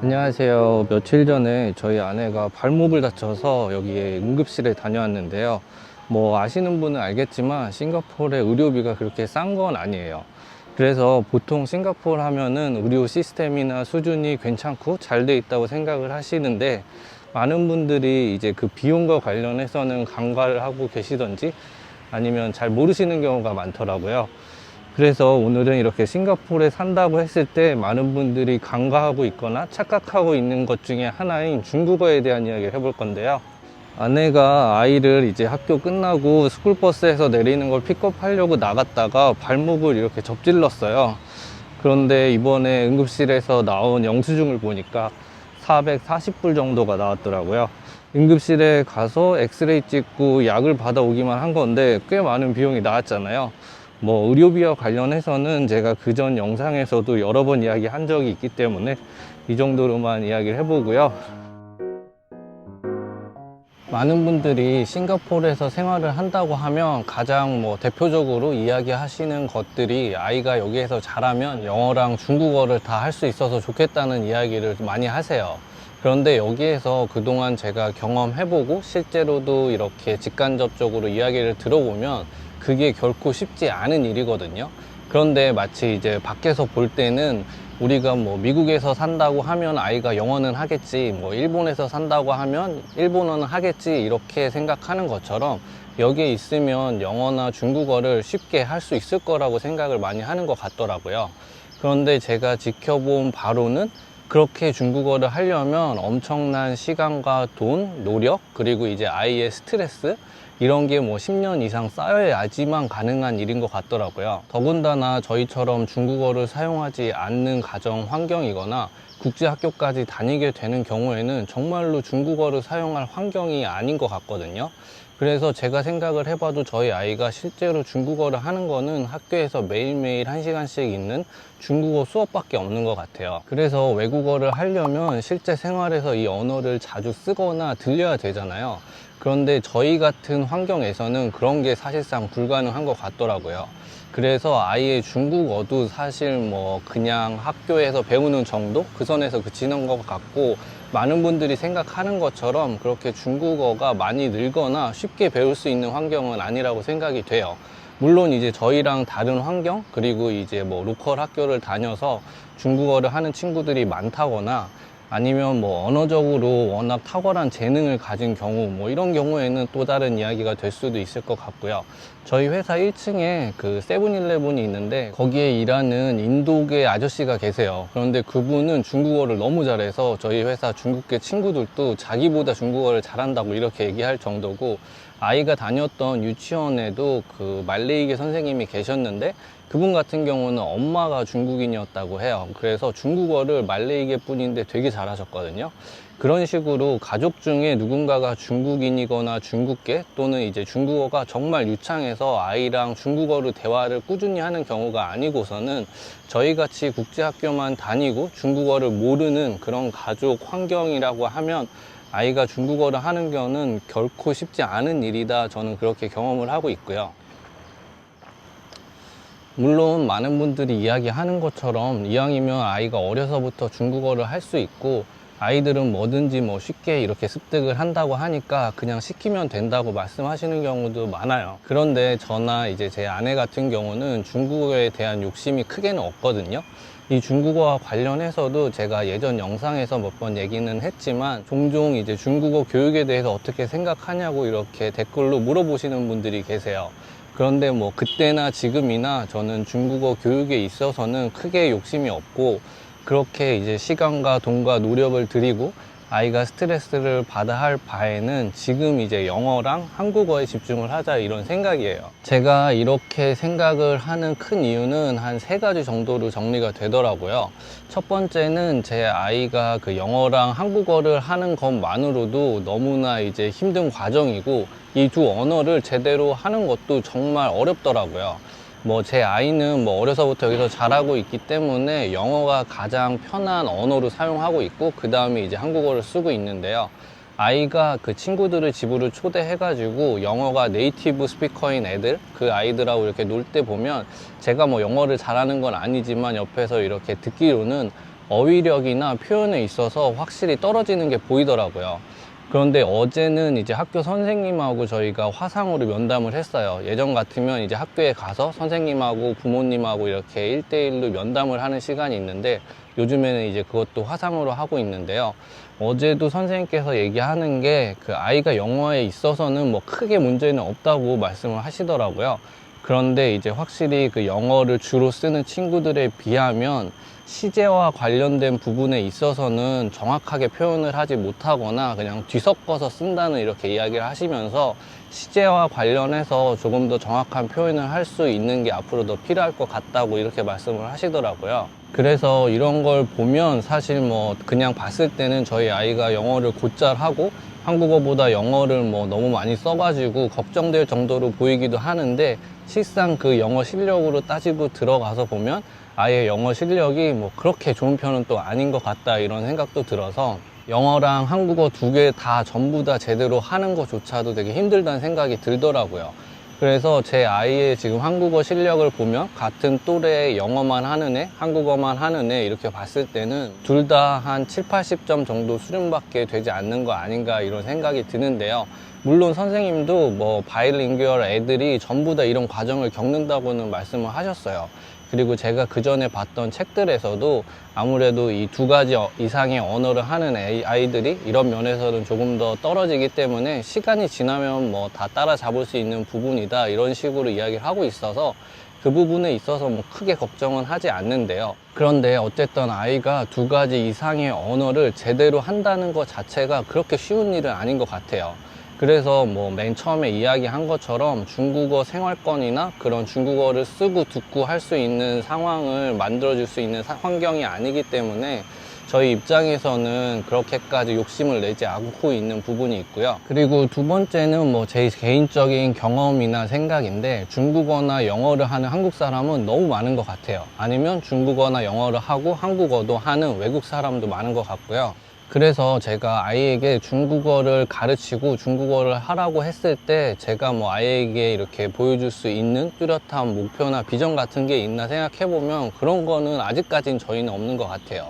안녕하세요. 며칠 전에 저희 아내가 발목을 다쳐서 여기에 응급실에 다녀왔는데요. 뭐 아시는 분은 알겠지만 싱가포르의 의료비가 그렇게 싼 건 아니에요. 그래서 보통 싱가포르 하면은 의료 시스템이나 수준이 괜찮고 잘 돼 있다고 생각을 하시는데, 많은 분들이 이제 그 비용과 관련해서는 간과를 하고 계시던지 아니면 잘 모르시는 경우가 많더라고요. 그래서 오늘은 이렇게 싱가포르에 산다고 했을 때 많은 분들이 간과하고 있거나 착각하고 있는 것 중에 하나인 중국어에 대한 이야기를 해볼 건데요. 아내가 아이를 이제 학교 끝나고 스쿨버스에서 내리는 걸 픽업하려고 나갔다가 발목을 이렇게 접질렀어요. 그런데 이번에 응급실에서 나온 영수증을 보니까 440불 정도가 나왔더라고요. 응급실에 가서 엑스레이 찍고 약을 받아오기만 한 건데 꽤 많은 비용이 나왔잖아요. 뭐 의료비와 관련해서는 제가 그전 영상에서도 여러 번 이야기한 적이 있기 때문에 이 정도로만 이야기를 해보고요. 많은 분들이 싱가포르에서 생활을 한다고 하면 가장 뭐 대표적으로 이야기하시는 것들이 아이가 여기에서 자라면 영어랑 중국어를 다 할 수 있어서 좋겠다는 이야기를 많이 하세요. 그런데 여기에서 그동안 제가 경험해보고 실제로도 이렇게 직간접적으로 이야기를 들어보면 그게 결코 쉽지 않은 일이거든요. 그런데 마치 이제 밖에서 볼 때는 우리가 뭐 미국에서 산다고 하면 아이가 영어는 하겠지, 뭐 일본에서 산다고 하면 일본어는 하겠지, 이렇게 생각하는 것처럼 여기에 있으면 영어나 중국어를 쉽게 할 수 있을 거라고 생각을 많이 하는 것 같더라고요. 그런데 제가 지켜본 바로는 그렇게 중국어를 하려면 엄청난 시간과 돈, 노력, 그리고 이제 아이의 스트레스, 이런 게 뭐 10년 이상 쌓여야지만 가능한 일인 것 같더라고요. 더군다나 저희처럼 중국어를 사용하지 않는 가정 환경이거나 국제학교까지 다니게 되는 경우에는 정말로 중국어를 사용할 환경이 아닌 것 같거든요. 그래서 제가 생각을 해봐도 저희 아이가 실제로 중국어를 하는 거는 학교에서 매일매일 1시간씩 있는 중국어 수업밖에 없는 것 같아요. 그래서 외국어를 하려면 실제 생활에서 이 언어를 자주 쓰거나 들려야 되잖아요. 그런데 저희 같은 환경에서는 그런 게 사실상 불가능한 것 같더라고요. 그래서 아예 중국어도 사실 뭐 그냥 학교에서 배우는 정도? 그 선에서 그치는 것 같고, 많은 분들이 생각하는 것처럼 그렇게 중국어가 많이 늘거나 쉽게 배울 수 있는 환경은 아니라고 생각이 돼요. 물론 이제 저희랑 다른 환경, 그리고 이제 뭐 로컬 학교를 다녀서 중국어를 하는 친구들이 많다거나 아니면 뭐 언어적으로 워낙 탁월한 재능을 가진 경우, 뭐 이런 경우에는 또 다른 이야기가 될 수도 있을 것 같고요. 저희 회사 1층에 그 세븐일레븐이 있는데 거기에 일하는 인도계 아저씨가 계세요. 그런데 그분은 중국어를 너무 잘해서 저희 회사 중국계 친구들도 자기보다 중국어를 잘한다고 이렇게 얘기할 정도고, 아이가 다녔던 유치원에도 그 말레이계 선생님이 계셨는데 그분 같은 경우는 엄마가 중국인이었다고 해요. 그래서 중국어를 말레이계 뿐인데 되게 잘하셨거든요. 그런 식으로 가족 중에 누군가가 중국인이거나 중국계 또는 이제 중국어가 정말 유창해서 아이랑 중국어로 대화를 꾸준히 하는 경우가 아니고서는 저희같이 국제학교만 다니고 중국어를 모르는 그런 가족 환경이라고 하면 아이가 중국어를 하는 거는 결코 쉽지 않은 일이다, 저는 그렇게 경험을 하고 있고요. 물론 많은 분들이 이야기하는 것처럼 이왕이면 아이가 어려서부터 중국어를 할 수 있고 아이들은 뭐든지 뭐 쉽게 이렇게 습득을 한다고 하니까 그냥 시키면 된다고 말씀하시는 경우도 많아요. 그런데 저나 이제 제 아내 같은 경우는 중국어에 대한 욕심이 크게는 없거든요. 이 중국어와 관련해서도 제가 예전 영상에서 몇 번 얘기는 했지만 종종 이제 중국어 교육에 대해서 어떻게 생각하냐고 이렇게 댓글로 물어보시는 분들이 계세요. 그런데 뭐 그때나 지금이나 저는 중국어 교육에 있어서는 크게 욕심이 없고, 그렇게 이제 시간과 돈과 노력을 들이고 아이가 스트레스를 받아 할 바에는 지금 이제 영어랑 한국어에 집중을 하자, 이런 생각이에요. 제가 이렇게 생각을 하는 큰 이유는 한 3가지 정도로 정리가 되더라고요. 첫 번째는 제 아이가 그 영어랑 한국어를 하는 것만으로도 너무나 이제 힘든 과정이고, 이 두 언어를 제대로 하는 것도 정말 어렵더라고요. 뭐 제 아이는 뭐 어려서부터 여기서 자라고 있기 때문에 영어가 가장 편한 언어로 사용하고 있고, 그 다음에 이제 한국어를 쓰고 있는데요. 아이가 그 친구들을 집으로 초대해 가지고 영어가 네이티브 스피커인 애들, 그 아이들하고 이렇게 놀 때 보면 제가 뭐 영어를 잘하는 건 아니지만 옆에서 이렇게 듣기로는 어휘력이나 표현에 있어서 확실히 떨어지는 게 보이더라고요. 그런데 어제는 이제 학교 선생님하고 저희가 화상으로 면담을 했어요. 예전 같으면 이제 학교에 가서 선생님하고 부모님하고 이렇게 1대1로 면담을 하는 시간이 있는데, 요즘에는 이제 그것도 화상으로 하고 있는데요. 어제도 선생님께서 얘기하는 게 그 아이가 영어에 있어서는 뭐 크게 문제는 없다고 말씀을 하시더라고요. 그런데 이제 확실히 그 영어를 주로 쓰는 친구들에 비하면 시제와 관련된 부분에 있어서는 정확하게 표현을 하지 못하거나 그냥 뒤섞어서 쓴다는 이렇게 이야기를 하시면서, 시제와 관련해서 조금 더 정확한 표현을 할 수 있는 게 앞으로 더 필요할 것 같다고 이렇게 말씀을 하시더라고요. 그래서 이런 걸 보면 사실 뭐 그냥 봤을 때는 저희 아이가 영어를 곧잘 하고 한국어보다 영어를 뭐 너무 많이 써가지고 걱정될 정도로 보이기도 하는데, 실상 그 영어 실력으로 따지고 들어가서 보면 아예 영어 실력이 뭐 그렇게 좋은 편은 또 아닌 것 같다, 이런 생각도 들어서 영어랑 한국어 두 개 다 전부 다 제대로 하는 것조차도 되게 힘들다는 생각이 들더라고요. 그래서 제 아이의 지금 한국어 실력을 보면 같은 또래의 영어만 하는 애, 한국어만 하는 애 이렇게 봤을 때는 둘 다 한 7, 80점 정도 수준밖에 되지 않는 거 아닌가, 이런 생각이 드는데요. 물론 선생님도 뭐 바이링구얼 애들이 전부 다 이런 과정을 겪는다고는 말씀을 하셨어요. 그리고 제가 그 전에 봤던 책들에서도 아무래도 이 두 가지 이상의 언어를 하는 아이들이 이런 면에서는 조금 더 떨어지기 때문에 시간이 지나면 뭐 다 따라잡을 수 있는 부분이다, 이런 식으로 이야기를 하고 있어서 그 부분에 있어서 뭐 크게 걱정은 하지 않는데요. 그런데 어쨌든 아이가 두 가지 이상의 언어를 제대로 한다는 것 자체가 그렇게 쉬운 일은 아닌 것 같아요. 그래서 뭐 맨 처음에 이야기한 것처럼 중국어 생활권이나 그런 중국어를 쓰고 듣고 할 수 있는 상황을 만들어줄 수 있는 환경이 아니기 때문에 저희 입장에서는 그렇게까지 욕심을 내지 않고 있는 부분이 있고요. 그리고 두 번째는 뭐 제 개인적인 경험이나 생각인데, 중국어나 영어를 하는 한국 사람은 너무 많은 것 같아요. 아니면 중국어나 영어를 하고 한국어도 하는 외국 사람도 많은 것 같고요. 그래서 제가 아이에게 중국어를 가르치고 중국어를 하라고 했을 때 제가 뭐 아이에게 이렇게 보여줄 수 있는 뚜렷한 목표나 비전 같은 게 있나 생각해보면 그런 거는 아직까지는 저희는 없는 것 같아요.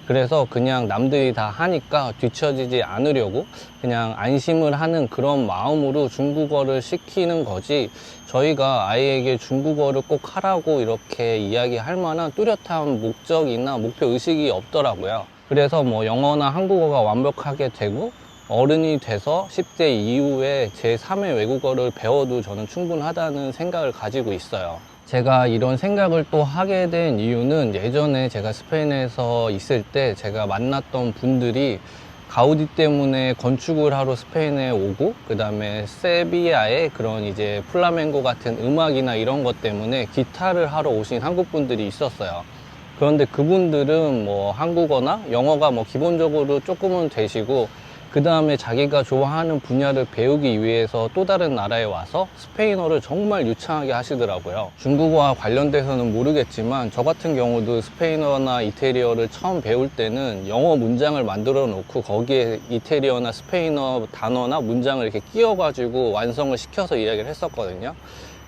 그래서 그냥 남들이 다 하니까 뒤처지지 않으려고 그냥 안심을 하는 그런 마음으로 중국어를 시키는 거지, 저희가 아이에게 중국어를 꼭 하라고 이렇게 이야기할 만한 뚜렷한 목적이나 목표 의식이 없더라고요. 그래서 뭐 영어나 한국어가 완벽하게 되고 어른이 돼서 10대 이후에 제3의 외국어를 배워도 저는 충분하다는 생각을 가지고 있어요. 제가 이런 생각을 또 하게 된 이유는, 예전에 제가 스페인에서 있을 때 제가 만났던 분들이 가우디 때문에 건축을 하러 스페인에 오고, 그 다음에 세비야의 그런 이제 플라멩고 같은 음악이나 이런 것 때문에 기타를 하러 오신 한국 분들이 있었어요. 그런데 그분들은 뭐 한국어나 영어가 뭐 기본적으로 조금은 되시고, 그 다음에 자기가 좋아하는 분야를 배우기 위해서 또 다른 나라에 와서 스페인어를 정말 유창하게 하시더라고요. 중국어와 관련돼서는 모르겠지만 저 같은 경우도 스페인어나 이태리어를 처음 배울 때는 영어 문장을 만들어 놓고 거기에 이태리어나 스페인어 단어나 문장을 이렇게 끼워 가지고 완성을 시켜서 이야기를 했었거든요.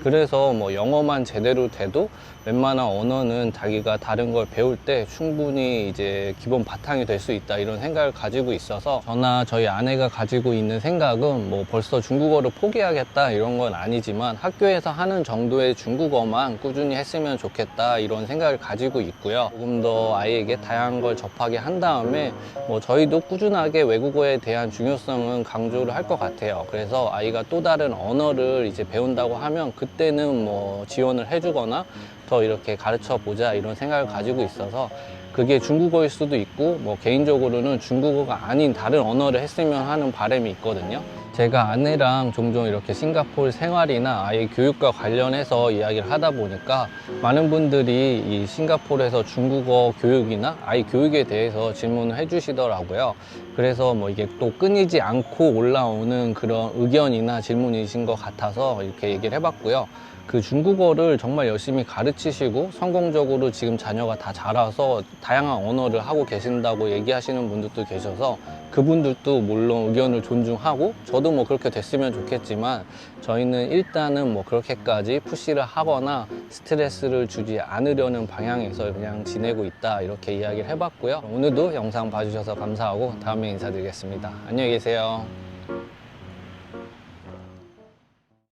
그래서 뭐 영어만 제대로 돼도 웬만한 언어는 자기가 다른 걸 배울 때 충분히 이제 기본 바탕이 될 수 있다, 이런 생각을 가지고 있어서 저나 저희 아내가 가지고 있는 생각은 뭐 벌써 중국어를 포기하겠다 이런 건 아니지만 학교에서 하는 정도의 중국어만 꾸준히 했으면 좋겠다, 이런 생각을 가지고 있고요. 조금 더 아이에게 다양한 걸 접하게 한 다음에 뭐 저희도 꾸준하게 외국어에 대한 중요성은 강조를 할 것 같아요. 그래서 아이가 또 다른 언어를 이제 배운다고 하면 그때는 뭐 지원을 해주거나 더 이렇게 가르쳐 보자, 이런 생각을 가지고 있어서 그게 중국어일 수도 있고 뭐 개인적으로는 중국어가 아닌 다른 언어를 했으면 하는 바람이 있거든요. 제가 아내랑 종종 이렇게 싱가포르 생활이나 아이 교육과 관련해서 이야기를 하다 보니까 많은 분들이 이 싱가포르에서 중국어 교육이나 아이 교육에 대해서 질문을 해주시더라고요. 그래서 뭐 이게 또 끊이지 않고 올라오는 그런 의견이나 질문이신 것 같아서 이렇게 얘기를 해봤고요. 그 중국어를 정말 열심히 가르치시고 성공적으로 지금 자녀가 다 자라서 다양한 언어를 하고 계신다고 얘기하시는 분들도 계셔서 그분들도 물론 의견을 존중하고 저도 뭐 그렇게 됐으면 좋겠지만 저희는 일단은 뭐 그렇게까지 푸시를 하거나 스트레스를 주지 않으려는 방향에서 그냥 지내고 있다, 이렇게 이야기를 해봤고요. 오늘도 영상 봐주셔서 감사하고 다음에 인사드리겠습니다. 안녕히 계세요.